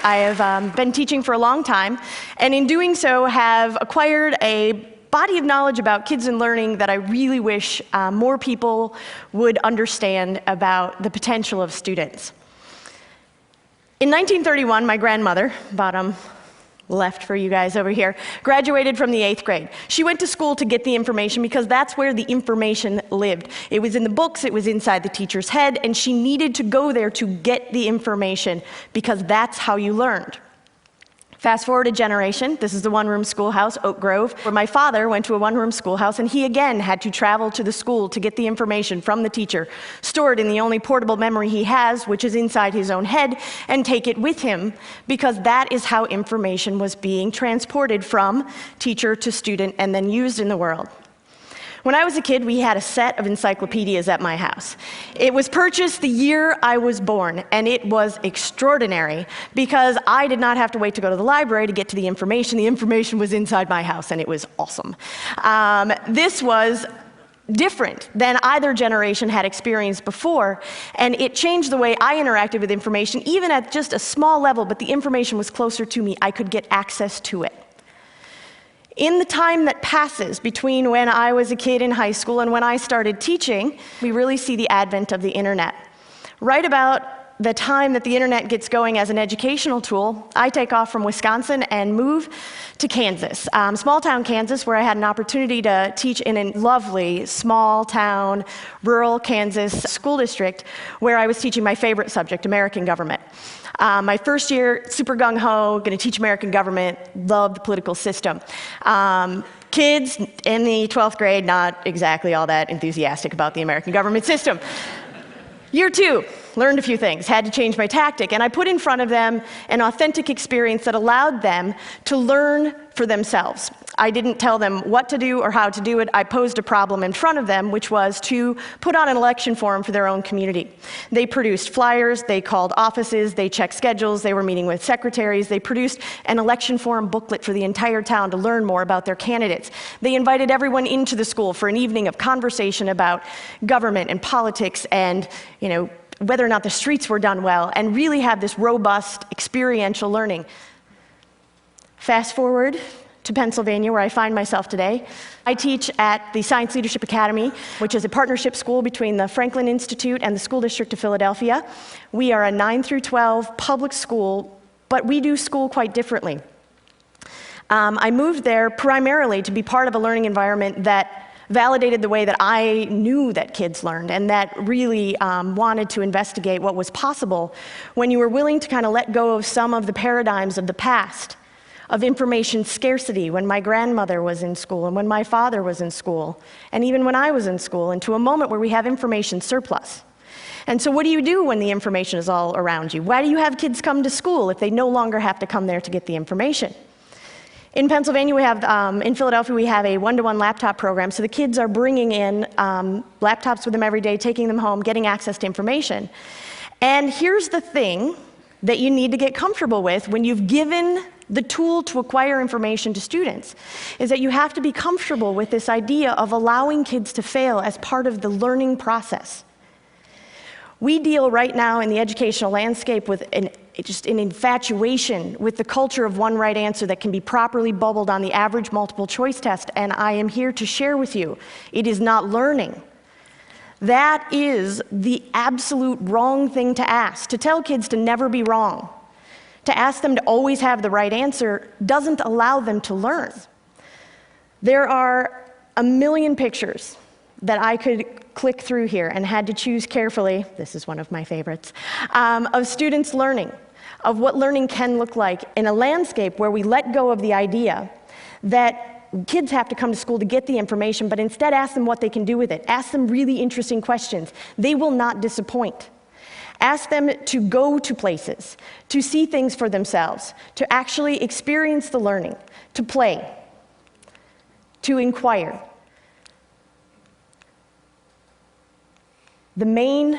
I have been teaching for a long time, and in doing so have acquired a body of knowledge about kids and learning that I really wish more people would understand about the potential of students. In 1931, my grandmother, bottom left for you guys over here, graduated from the 8th grade. She went to school to get the information because that's where the information lived. It was in the books, it was inside the teacher's head, and she needed to go there to get the information because that's how you learned. Fast forward a generation, this is the one-room schoolhouse, Oak Grove, where my father went to a one-room schoolhouse, and he again had to travel to the school to get the information from the teacher, stored in the only portable memory he has, which is inside his own head, and take it with him, because that is how information was being transported from teacher to student and then used in the world. When I was a kid, we had a set of encyclopedias at my house. It was purchased the year I was born, and it was extraordinary because I did not have to wait to go to the library to get to the information. The information was inside my house, and it was awesome. This was different than either generation had experienced before, and it changed the way I interacted with information, even at just a small level, but the information was closer to me. I could get access to it. In the time that passes between when I was a kid in high school and when I started teaching, we really see the advent of the internet. Right about the time that the internet gets going as an educational tool, I take off from Wisconsin and move to Kansas, small town Kansas, where I had an opportunity to teach in a lovely small town, rural Kansas school district, where I was teaching my favorite subject, American government. My first year, super gung-ho, going to teach American government, loved the political system. Kids in the 12th grade, not exactly all that enthusiastic about the American government system. Year 2, learned a few things, had to change my tactic, and I put in front of them an authentic experience that allowed them to learn for themselves. I didn't tell them what to do or how to do it. I posed a problem in front of them, which was to put on an election forum for their own community. They produced flyers, they called offices, they checked schedules, they were meeting with secretaries, they produced an election forum booklet for the entire town to learn more about their candidates. They invited everyone into the school for an evening of conversation about government and politics and, whether or not the streets were done well, and really have this robust experiential learning. Fast forward to Pennsylvania, where I find myself today. I teach at the Science Leadership Academy, which is a partnership school between the Franklin Institute and the School District of Philadelphia. We are a 9 through 12 public school, but we do school quite differently. I moved there primarily to be part of a learning environment that validated the way that I knew that kids learned, and that really wanted to investigate what was possible when you were willing to kind of let go of some of the paradigms of the past, of information scarcity when my grandmother was in school and when my father was in school, and even when I was in school, into a moment where we have information surplus. And so what do you do when the information is all around you? Why do you have kids come to school if they no longer have to come there to get the information? In Pennsylvania, in Philadelphia, we have a one-to-one laptop program, so the kids are bringing in laptops with them every day, taking them home, getting access to information. And here's the thing that you need to get comfortable with when you've given the tool to acquire information to students, is that you have to be comfortable with this idea of allowing kids to fail as part of the learning process. We deal right now in the educational landscape with just an infatuation with the culture of one right answer that can be properly bubbled on the average multiple choice test, and I am here to share with you, it is not learning. That is the absolute wrong thing to ask. To tell kids to never be wrong, to ask them to always have the right answer, doesn't allow them to learn. There are a million pictures that I could click through here and had to choose carefully, this is one of my favorites, of students learning, of what learning can look like in a landscape where we let go of the idea that kids have to come to school to get the information, but instead ask them what they can do with it. Ask them really interesting questions. They will not disappoint. Ask them to go to places, to see things for themselves, to actually experience the learning, to play, to inquire. The main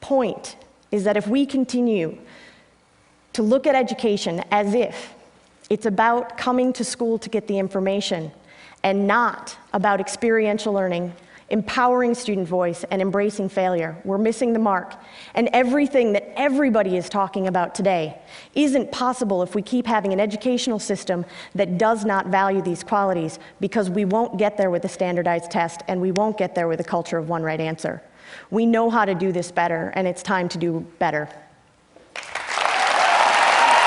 point is that if we continue to look at education as if it's about coming to school to get the information and not about experiential learning, empowering student voice, and embracing failure. We're missing the mark. And everything that everybody is talking about today isn't possible if we keep having an educational system that does not value these qualities, because we won't get there with a standardized test, and we won't get there with a culture of one right answer. We know how to do this better, and it's time to do better.